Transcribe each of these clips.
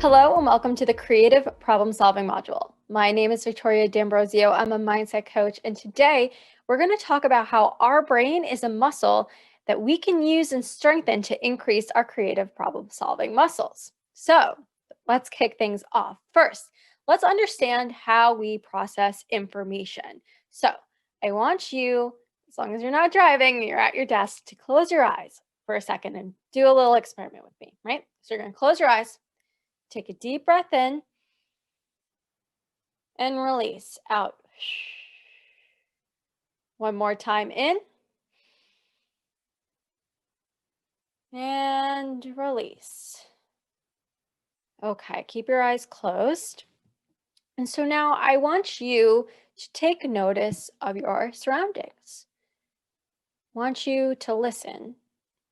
Hello and welcome to the Creative Problem Solving module. My name is Victoria D'Ambrosio. I'm a mindset coach, and today we're going to talk about how our brain is a muscle that we can use and strengthen to increase our creative problem solving muscles. So let's kick things off. First, let's understand how we process information. So I want you, as long as you're not driving, you're at your desk, to close your eyes for a second and do a little experiment with me, right? So you're going to close your eyes. Take a deep breath in and release out. One more time in and release. Okay, keep your eyes closed. And so now I want you to take notice of your surroundings. I want you to listen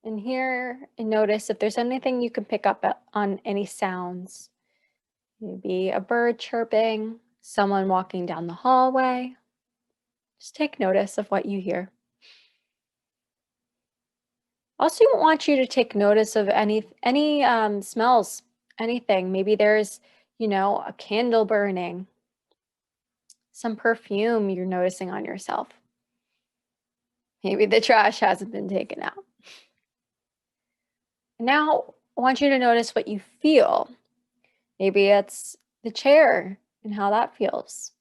and hear and notice if there's anything you can pick up on, any sounds. Maybe a bird chirping, someone walking down the hallway. Just take notice of what you hear. Also want you to take notice of any smells, anything. Maybe there's, a candle burning, some perfume you're noticing on yourself. Maybe the trash hasn't been taken out. Now, I want you to notice what you feel. Maybe it's the chair and how that feels.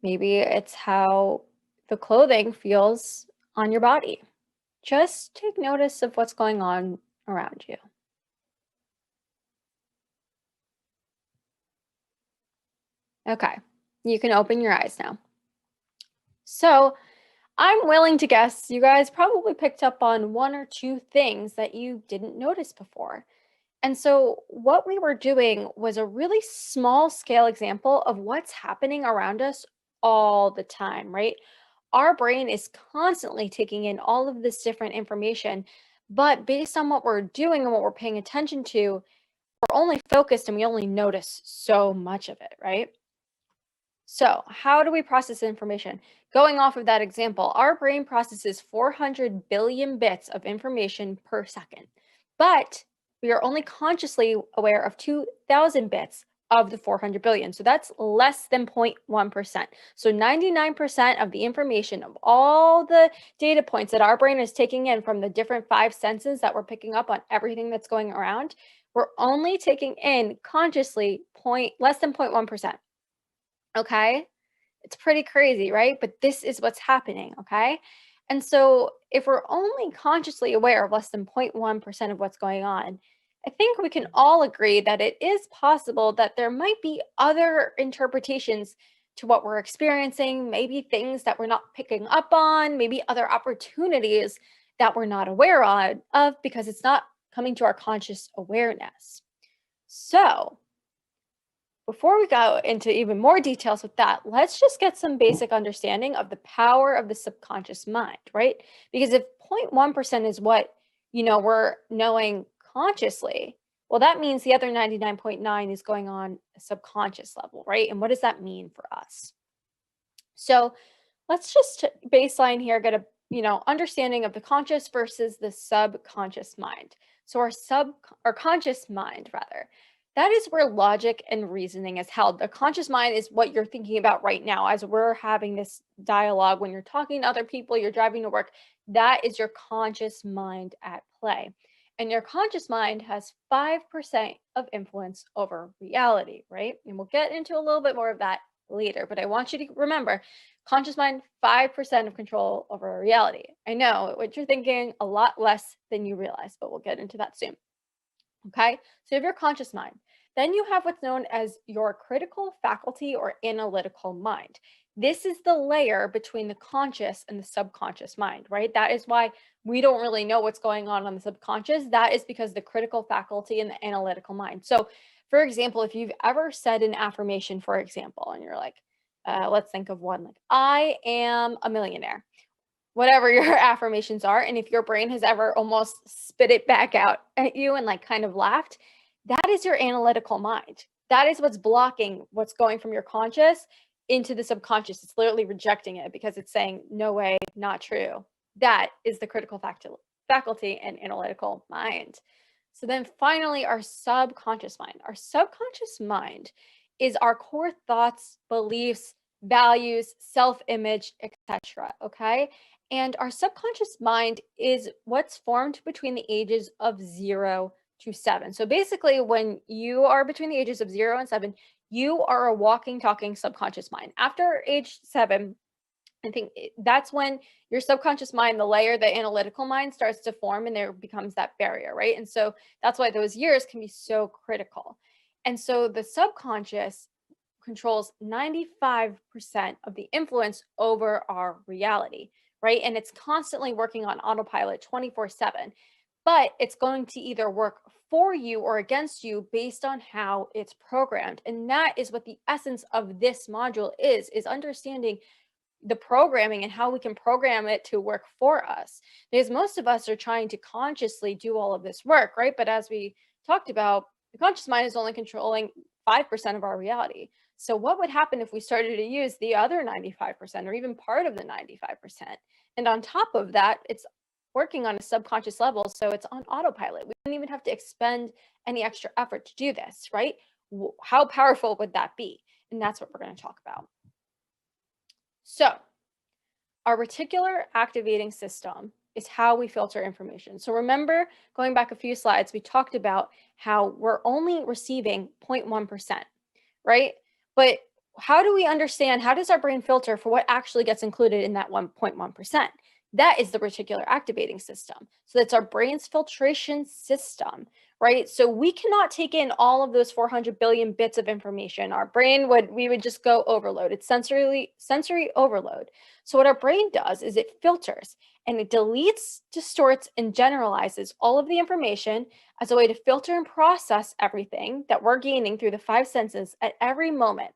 Maybe it's how the clothing feels on your body. Just take notice of what's going on around you. Okay, you can open your eyes now. So I'm willing to guess you guys probably picked up on one or two things that you didn't notice before. And so what we were doing was a really small scale example of what's happening around us all the time, right? Our brain is constantly taking in all of this different information, but based on what we're doing and what we're paying attention to, we're only focused and we only notice so much of it, right? So how do we process information? Going off of that example, our brain processes 400 billion bits of information per second, but we are only consciously aware of 2,000 bits of the 400 billion. So that's less than 0.1%. So 99% of the information of all the data points that our brain is taking in from the different five senses that we're picking up on everything that's going around, we're only taking in consciously less than 0.1%. Okay? It's pretty crazy, right? But this is what's happening, okay? And so if we're only consciously aware of less than 0.1% of what's going on, I think we can all agree that it is possible that there might be other interpretations to what we're experiencing, maybe things that we're not picking up on, maybe other opportunities that we're not aware of because it's not coming to our conscious awareness. So before we go into even more details with that, let's just get some basic understanding of the power of the subconscious mind, right? Because if 0.1% is what, we're knowing consciously, well, that means the other 99.9 is going on a subconscious level, right? And what does that mean for us? So let's just baseline here, get a, understanding of the conscious versus the subconscious mind. So our conscious mind, rather, that is where logic and reasoning is held. The conscious mind is what you're thinking about right now as we're having this dialogue. When you're talking to other people, you're driving to work, that is your conscious mind at play. And your conscious mind has 5% of influence over reality, right? And we'll get into a little bit more of that later, but I want you to remember, conscious mind, 5% of control over reality. I know what you're thinking, a lot less than you realize, but we'll get into that soon. Okay, so you have your conscious mind. Then you have what's known as your critical faculty or analytical mind. This is the layer between the conscious and the subconscious mind, right? That is why we don't really know what's going on the subconscious. That is because the critical faculty and the analytical mind. So, for example, if you've ever said an affirmation, for example, and you're like, let's think of one, like, I am a millionaire, whatever your affirmations are. And if your brain has ever almost spit it back out at you and like kind of laughed, that is your analytical mind. That is what's blocking what's going from your conscious into the subconscious. It's literally rejecting it because it's saying, no way, not true. That is the critical faculty and analytical mind. So then finally, our subconscious mind. Our subconscious mind is our core thoughts, beliefs, values, self-image, etc. Okay? And our subconscious mind is what's formed between the ages of 0 to 7. So basically, when you are between the ages of 0 and 7, you are a walking, talking subconscious mind. After age 7, I think that's when your subconscious mind, the layer, the analytical mind starts to form and there becomes that barrier, right? And so that's why those years can be so critical. And so the subconscious controls 95% of the influence over our reality, right? And it's constantly working on autopilot 24/7. But it's going to either work for you or against you based on how it's programmed. And that is what the essence of this module is understanding the programming and how we can program it to work for us. Because most of us are trying to consciously do all of this work, right? But as we talked about, the conscious mind is only controlling 5% of our reality. So, what would happen if we started to use the other 95% or even part of the 95%? And on top of that, it's working on a subconscious level. So, it's on autopilot. We don't even have to expend any extra effort to do this, right? How powerful would that be? And that's what we're going to talk about. So, our reticular activating system is how we filter information. So remember, going back a few slides, we talked about how we're only receiving 0.1%, right? But how do we understand, how does our brain filter for what actually gets included in that 1.1%? That is the reticular activating system. So that's our brain's filtration system, right? So we cannot take in all of those 400 billion bits of information. Our brain we would just go overload. It's sensory overload. So what our brain does is it filters and it deletes, distorts, and generalizes all of the information as a way to filter and process everything that we're gaining through the five senses at every moment.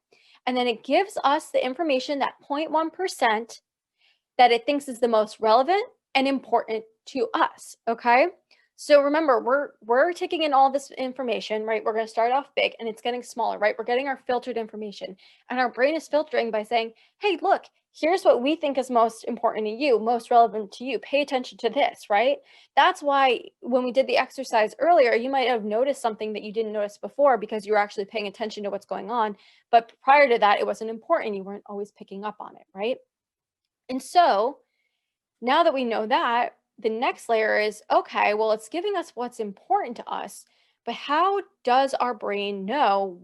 And then it gives us the information, that 0.1%, that it thinks is the most relevant and important to us. Okay. So remember, we're taking in all this information, right? We're going to start off big and it's getting smaller, right? We're getting our filtered information and our brain is filtering by saying, hey, look, here's what we think is most important to you, most relevant to you. Pay attention to this, right? That's why when we did the exercise earlier, you might have noticed something that you didn't notice before because you were actually paying attention to what's going on. But prior to that, it wasn't important. You weren't always picking up on it, right? And so now that we know that, the next layer is okay, well, it's giving us what's important to us, but how does our brain know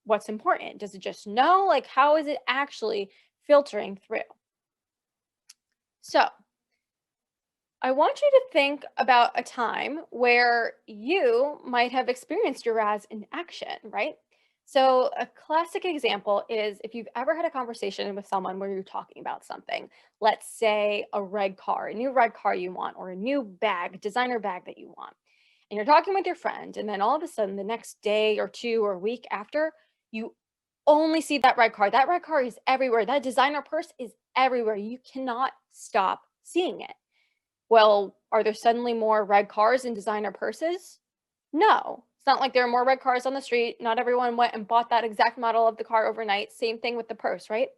what's important? Does it just know? Like, how is it actually filtering through? So, I want you to think about a time where you might have experienced your RAS in action, right? So, a classic example is if you've ever had a conversation with someone where you're talking about something, let's say a red car, a new red car you want, or a new bag, designer bag that you want. And you're talking with your friend, and then all of a sudden, the next day or two or week after, you only see that red car. That red car is everywhere. That designer purse is everywhere. You cannot stop seeing it. Well, are there suddenly more red cars and designer purses? No. It's not like there are more red cars on the street. Not everyone went and bought that exact model of the car overnight. Same thing with the purse, right?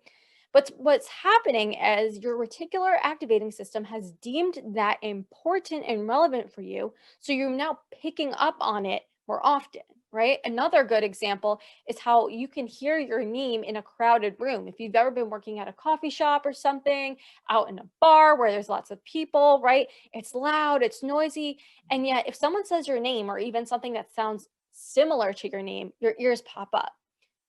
But what's happening is your reticular activating system has deemed that important and relevant for you. So you're now picking up on it more often, right? Another good example is how you can hear your name in a crowded room. If you've ever been working at a coffee shop or something, out in a bar where there's lots of people, right? It's loud, it's noisy. And yet, if someone says your name or even something that sounds similar to your name, your ears pop up.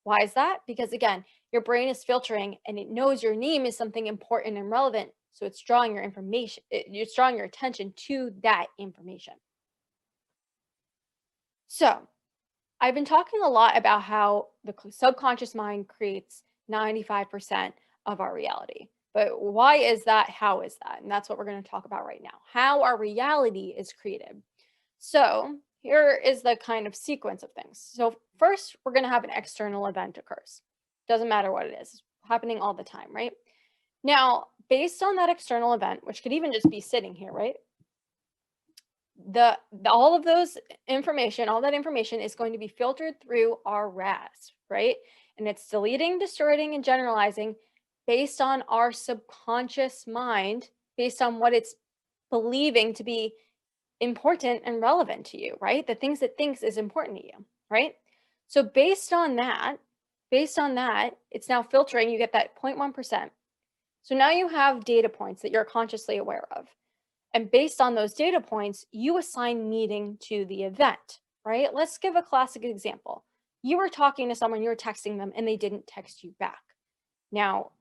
Why is that? Because again, your brain is filtering and it knows your name is something important and relevant. So it's drawing your information, it's drawing your attention to that information. So I've been talking a lot about how the subconscious mind creates 95% of our reality. But why is that? How is that? And that's what we're going to talk about right now. How our reality is created. So here is the kind of sequence of things. So first, we're going to have an external event occurs. Doesn't matter what it is, it's happening all the time, right? Now, based on that external event, which could even just be sitting here, right? All of those information, all that information is going to be filtered through our RAS, right? And it's deleting, distorting, and generalizing based on our subconscious mind, based on what it's believing to be important and relevant to you, right? The things it thinks is important to you, right? So based on that, it's now filtering, you get that 0.1%. So now you have data points that you're consciously aware of. And based on those data points, you assign meaning to the event, right? Let's give a classic example. You were talking to someone, you were texting them, and they didn't text you back. Now,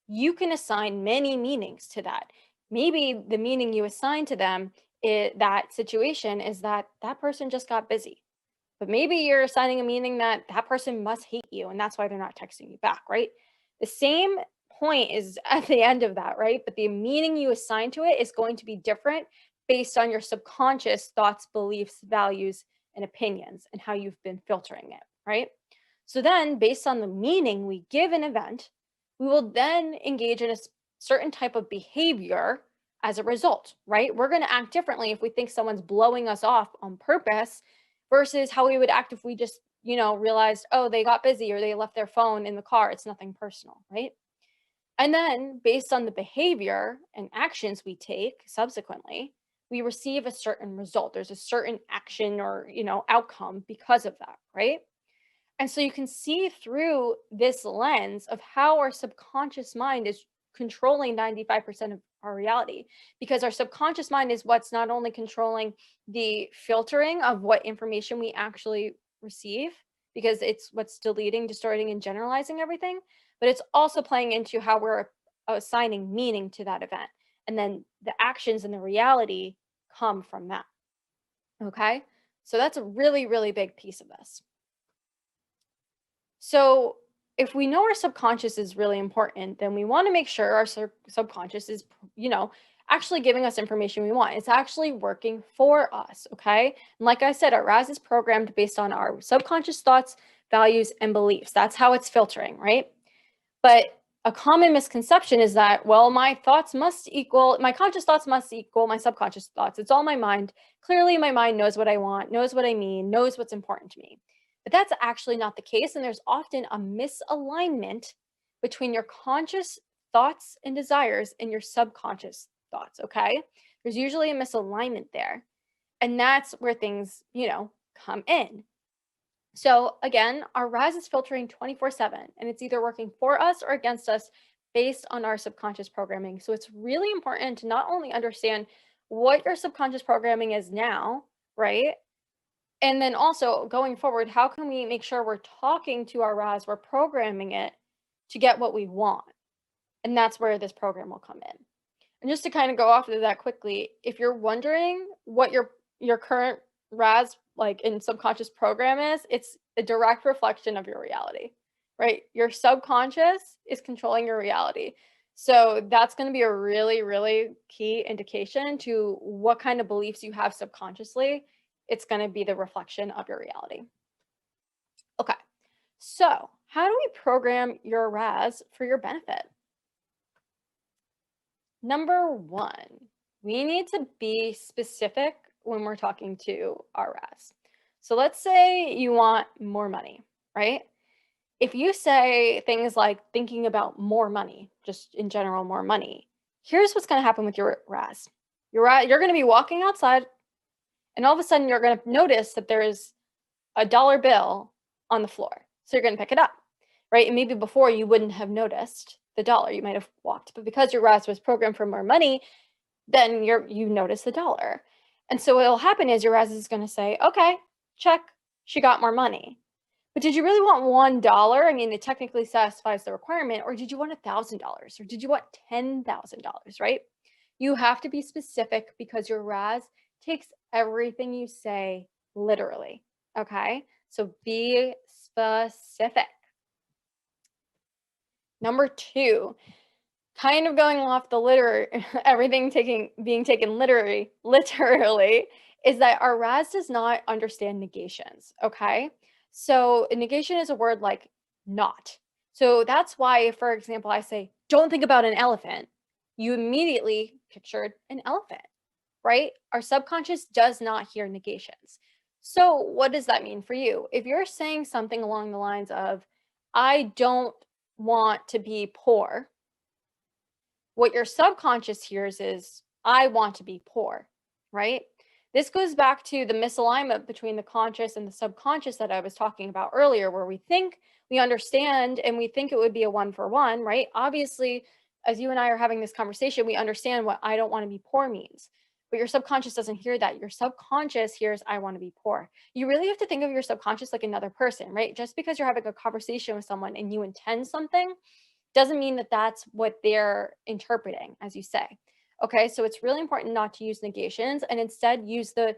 you can assign many meanings to that. Maybe the meaning you assign to them, that situation, is that that person just got busy. But maybe you're assigning a meaning that that person must hate you and that's why they're not texting you back, right? The same point is at the end of that, right? But the meaning you assign to it is going to be different based on your subconscious thoughts, beliefs, values, and opinions and how you've been filtering it, right? So then, based on the meaning we give an event, we will then engage in a certain type of behavior as a result, right? We're going to act differently if we think someone's blowing us off on purpose versus how we would act if we just, realized, oh, they got busy or they left their phone in the car. It's nothing personal, right? And then based on the behavior and actions we take subsequently, we receive a certain result. There's a certain action or, outcome because of that, right? And so you can see through this lens of how our subconscious mind is controlling 95% of our reality, because our subconscious mind is what's not only controlling the filtering of what information we actually receive, because it's what's deleting, distorting, and generalizing everything, but it's also playing into how we're assigning meaning to that event. And then the actions and the reality come from that. Okay. So that's a really, really big piece of this. So, if we know our subconscious is really important, then we want to make sure our subconscious is, you know, actually giving us information we want. It's actually working for us, okay? And like I said, our RAS is programmed based on our subconscious thoughts, values, and beliefs. That's how it's filtering, right? But a common misconception is that, well, my conscious thoughts must equal my subconscious thoughts. It's all my mind. Clearly, my mind knows what I want, knows what I mean, knows what's important to me. But that's actually not the case. And there's often a misalignment between your conscious thoughts and desires and your subconscious thoughts, okay? There's usually a misalignment there. And that's where things, come in. So again, our RAS is filtering 24/7 and it's either working for us or against us based on our subconscious programming. So it's really important to not only understand what your subconscious programming is now, right? And then also going forward, how can we make sure we're talking to our RAS, we're programming it to get what we want? And that's where this program will come in. And just to kind of go off of that quickly, if you're wondering what your current RAS like in subconscious program is, it's a direct reflection of your reality, right? Your subconscious is controlling your reality. So that's going to be a really, really key indication to what kind of beliefs you have subconsciously. It's going to be the reflection of your reality. Okay. So, how do we program your RAS for your benefit? Number one, we need to be specific when we're talking to our RAS. So let's say you want more money, right? If you say things like thinking about more money, just in general, more money, here's what's going to happen with your RAS. You're going to be walking outside, and all of a sudden you're going to notice that there's a dollar bill on the floor. So you're going to pick it up, right? And maybe before you wouldn't have noticed the dollar. You might have walked, but because your RAS was programmed for more money, then you notice the dollar. And so what'll happen is your RAS is going to say, okay, check, she got more money. But did you really want $1? I mean, it technically satisfies the requirement, or did you want $1,000? Or did you want $10,000, right? You have to be specific because your RAS takes everything you say literally. Okay? So be specific. Number two, kind of going off the everything being taken literally, is that our RAS does not understand negations. Okay. So a negation is a word like not. So that's why, for example, I say, don't think about an elephant. You immediately pictured an elephant, right? Our subconscious does not hear negations. So what does that mean for you? If you're saying something along the lines of, I don't want to be poor, what your subconscious hears is, I want to be poor, right? This goes back to the misalignment between the conscious and the subconscious that I was talking about earlier, where we think we understand and we think it would be a one for one, right? Obviously, as you and I are having this conversation, we understand what I don't want to be poor means. But your subconscious doesn't hear that. Your subconscious hears, I want to be poor. You really have to think of your subconscious like another person, right? Just because you're having a conversation with someone and you intend something doesn't mean that that's what they're interpreting, as you say. Okay, so it's really important not to use negations and instead use the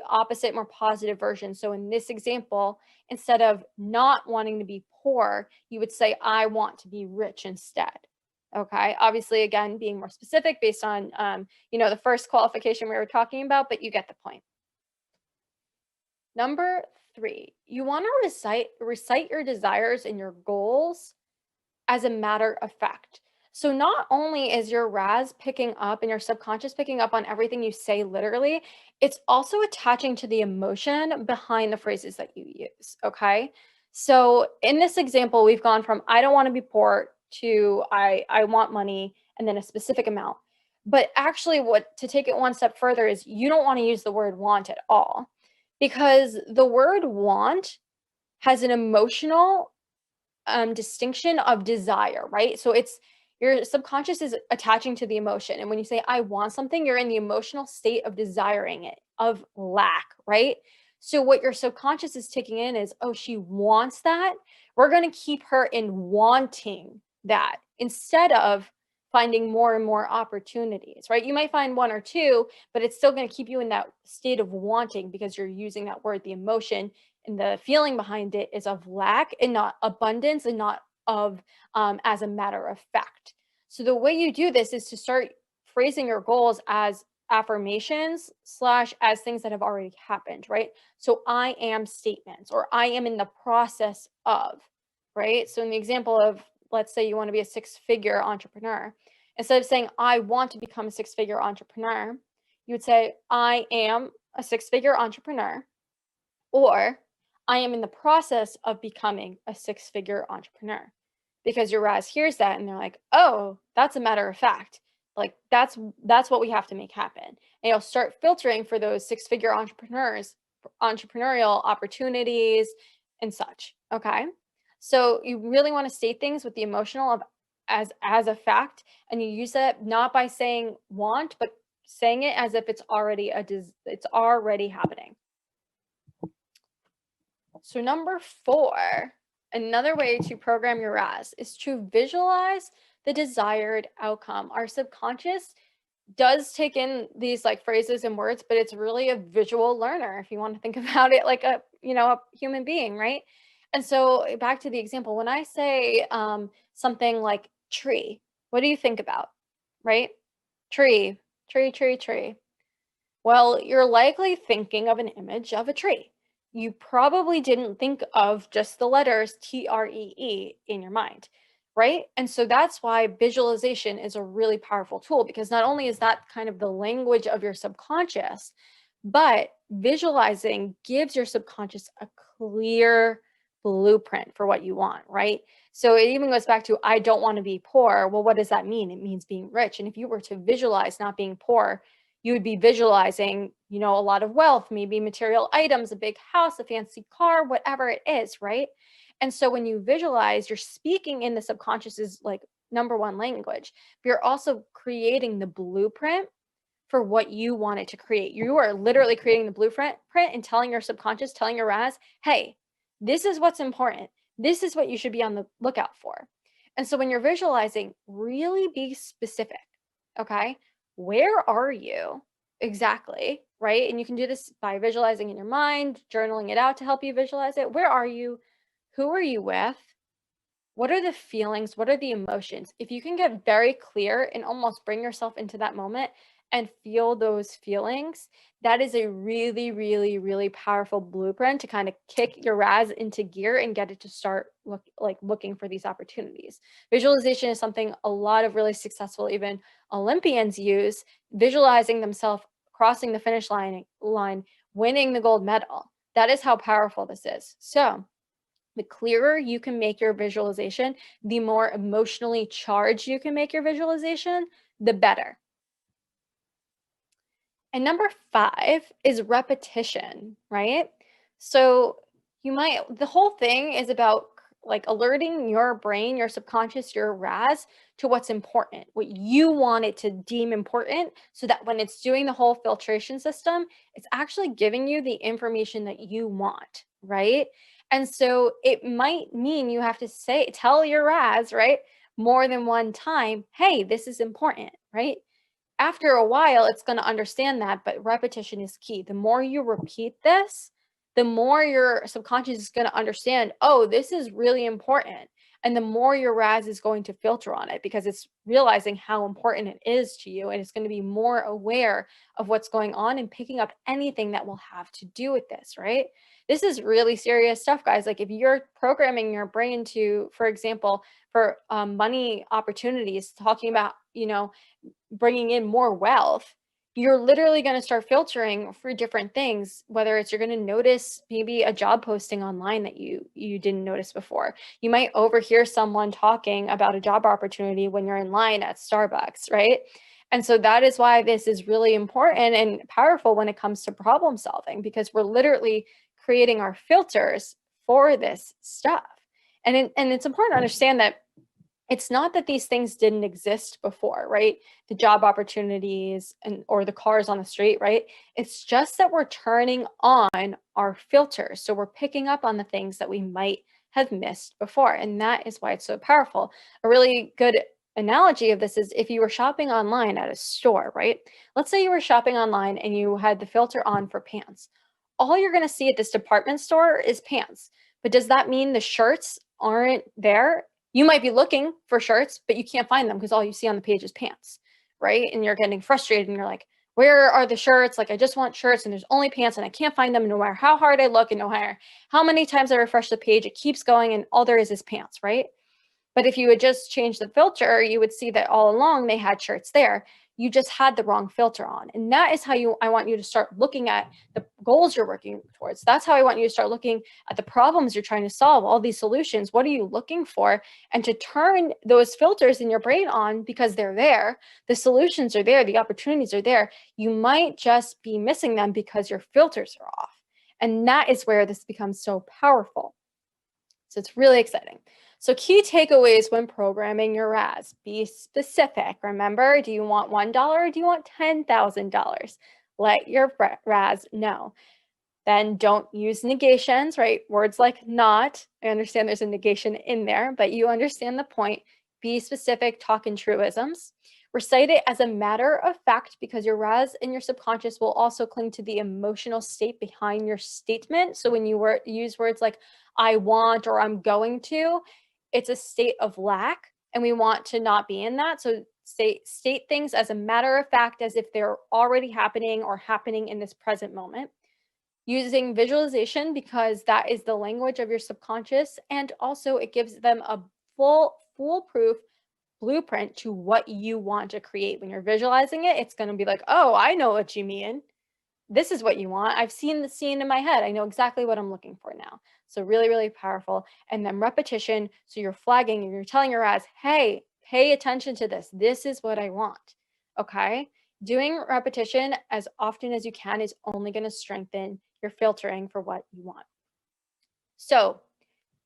opposite, more positive version. So in this example, instead of not wanting to be poor, you would say, I want to be rich instead. Okay, obviously, again, being more specific based on the first qualification we were talking about, but you get the point. Number 3, you want to recite your desires and your goals as a matter of fact. So not only is your RAS picking up and your subconscious picking up on everything you say literally, it's also attaching to the emotion behind the phrases that you use. Okay. So in this example, we've gone from I don't want to be poor to I want money and then a specific amount. But actually, what to take it one step further is you don't want to use the word want at all because the word want has an emotional distinction of desire, right? So it's your subconscious is attaching to the emotion. And when you say, I want something, you're in the emotional state of desiring it, of lack, right? So what your subconscious is taking in is, oh, she wants that. We're going to keep her in wanting that instead of finding more and more opportunities, right? You might find one or two, but it's still going to keep you in that state of wanting because you're using that word, the emotion, and the feeling behind it is of lack and not abundance and not of as a matter of fact. So the way you do this is to start phrasing your goals as affirmations slash as things that have already happened, right? So I am statements or I am in the process of, right? So in the example of, let's say you want to be a six-figure entrepreneur, instead of saying I want to become a six-figure entrepreneur, you would say I am a six-figure entrepreneur, or I am in the process of becoming a six-figure entrepreneur. Because your RAS hears that and they're like, oh, that's a matter of fact. Like that's what we have to make happen. And you'll start filtering for those six-figure entrepreneurs, entrepreneurial opportunities and such. Okay. So you really want to state things with the emotional of as a fact, and you use that not by saying want, but saying it as if it's already it's already happening. So number 4, another way to program your RAS is to visualize the desired outcome. Our subconscious does take in these like phrases and words, but it's really a visual learner if you want to think about it like a human being, right? And so back to the example, when I say something like tree, what do you think about? Right? Tree, tree, tree, tree. Well, you're likely thinking of an image of a tree. You probably didn't think of just the letters TREE in your mind, right? And so that's why visualization is a really powerful tool because not only is that kind of the language of your subconscious, but visualizing gives your subconscious a clear blueprint for what you want, right? So it even goes back to I don't want to be poor. Well, what does that mean? It means being rich. And if you were to visualize not being poor, you would be visualizing, a lot of wealth, maybe material items, a big house, a fancy car, whatever it is, right? And so when you visualize, you're speaking in the subconscious's like number one language, but you're also creating the blueprint for what you want it to create. You are literally creating the blueprint and telling your subconscious, telling your RAS, hey, this is what's important. This is what you should be on the lookout for. And so when you're visualizing, really be specific. Okay. Where are you exactly? Right. And you can do this by visualizing in your mind, journaling it out to help you visualize it. Where are you? Who are you with? What are the feelings? What are the emotions? If you can get very clear and almost bring yourself into that moment and feel those feelings, that is a really, really, really powerful blueprint to kind of kick your RAS into gear and get it to start looking for these opportunities. Visualization is something a lot of really successful, even Olympians use, visualizing themselves crossing the finish line, winning the gold medal. That is how powerful this is. So the clearer you can make your visualization, the more emotionally charged you can make your visualization, the better. And number 5 is repetition, right? So the whole thing is about like alerting your brain, your subconscious, your RAS to what's important, what you want it to deem important, so that when it's doing the whole filtration system, it's actually giving you the information that you want, right? And so it might mean you have to tell your RAS, right, more than one time, hey, this is important, right? After a while, it's going to understand that, but repetition is key. The more you repeat this, the more your subconscious is going to understand, oh, this is really important. And the more your RAS is going to filter on it because it's realizing how important it is to you. And it's going to be more aware of what's going on and picking up anything that will have to do with this, right? This is really serious stuff, guys. Like if you're programming your brain to, for example, for money opportunities, talking about, bringing in more wealth, you're literally going to start filtering for different things, whether it's you're going to notice maybe a job posting online that you didn't notice before. You might overhear someone talking about a job opportunity when you're in line at Starbucks, right? And so that is why this is really important and powerful when it comes to problem solving, because we're literally creating our filters for this stuff. And it's important to understand that it's not that these things didn't exist before, right? The job opportunities or the cars on the street, right? It's just that we're turning on our filters. So we're picking up on the things that we might have missed before. And that is why it's so powerful. A really good analogy of this is if you were shopping online at a store, right? Let's say you were shopping online and you had the filter on for pants. All you're going to see at this department store is pants. But does that mean the shirts aren't there? You might be looking for shirts, but you can't find them because all you see on the page is pants, right? And you're getting frustrated and you're like, where are the shirts? Like, I just want shirts and there's only pants and I can't find them no matter how hard I look and no matter how many times I refresh the page, it keeps going and all there is pants, right? But if you had just changed the filter, you would see that all along they had shirts there. You just had the wrong filter on. And that is how I want you to start looking at the goals you're working towards. That's how I want you to start looking at the problems you're trying to solve, all these solutions. What are you looking for? And to turn those filters in your brain on because they're there. The solutions are there, the opportunities are there. You might just be missing them because your filters are off. And that is where this becomes so powerful. So it's really exciting. So key takeaways when programming your RAS. Be specific. Remember, do you want $1 or do you want $10,000? Let your RAS know. Then don't use negations, right? Words like not. I understand there's a negation in there, but you understand the point. Be specific, talk in truisms. Recite it as a matter of fact because your RAS and your subconscious will also cling to the emotional state behind your statement. So when you use words like I want or I'm going to, it's a state of lack and we want to not be in that. So state things as a matter of fact as if they're already happening or happening in this present moment. Using visualization because that is the language of your subconscious, and also it gives them a foolproof blueprint to what you want to create. When you're visualizing it, it's going to be like, oh, I know what you mean. This is what you want. I've seen the scene in my head. I know exactly what I'm looking for now. So really, really powerful. And then repetition. So you're flagging and you're telling your eyes, hey, pay attention to this. This is what I want. Okay. Doing repetition as often as you can is only going to strengthen your filtering for what you want. So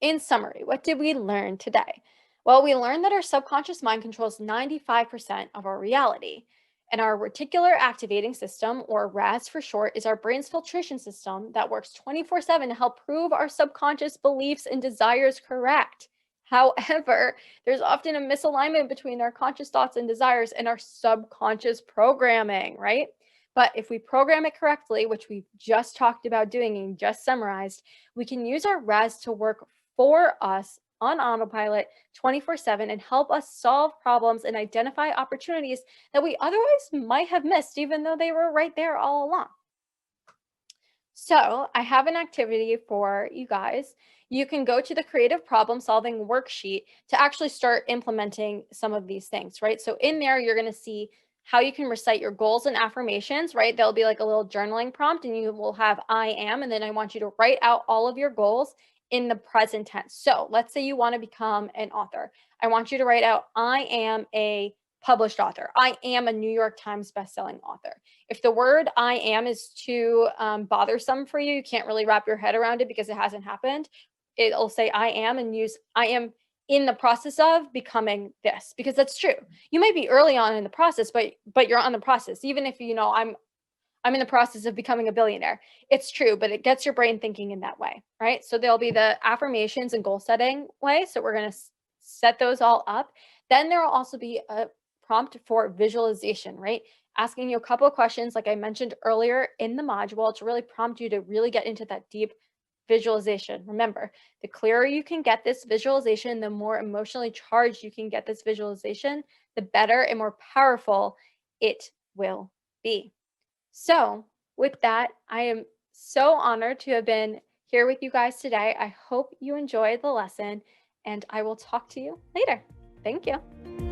in summary, what did we learn today? Well, we learned that our subconscious mind controls 95% of our reality. And our reticular activating system, or RAS for short, is our brain's filtration system that works 24/7 to help prove our subconscious beliefs and desires correct. However, there's often a misalignment between our conscious thoughts and desires and our subconscious programming, right? But if we program it correctly, which we've just talked about doing and just summarized, we can use our RAS to work for us on autopilot 24/7 and help us solve problems and identify opportunities that we otherwise might have missed, even though they were right there all along. So I have an activity for you guys. You can go to the creative problem solving worksheet to actually start implementing some of these things, right? So in there, you're going to see how you can recite your goals and affirmations, right? There'll be like a little journaling prompt and you will have I am, and then I want you to write out all of your goals in the present tense. So let's say you want to become an author. I want you to write out I am a published author. I am a New York Times bestselling author. If the word I am is too bothersome for you, you can't really wrap your head around it because it hasn't happened, it'll say I am and use I am in the process of becoming this, because that's true. You might be early on in the process, but you're on the process. Even if you know I'm in the process of becoming a billionaire. It's true, but it gets your brain thinking in that way, right? So there'll be the affirmations and goal setting way. So we're going to set those all up. Then there will also be a prompt for visualization, right? Asking you a couple of questions, like I mentioned earlier in the module, to really prompt you to really get into that deep visualization. Remember, the clearer you can get this visualization, the more emotionally charged you can get this visualization, the better and more powerful it will be. So, with that, I am so honored to have been here with you guys today. I hope you enjoyed the lesson, and I will talk to you later. Thank you.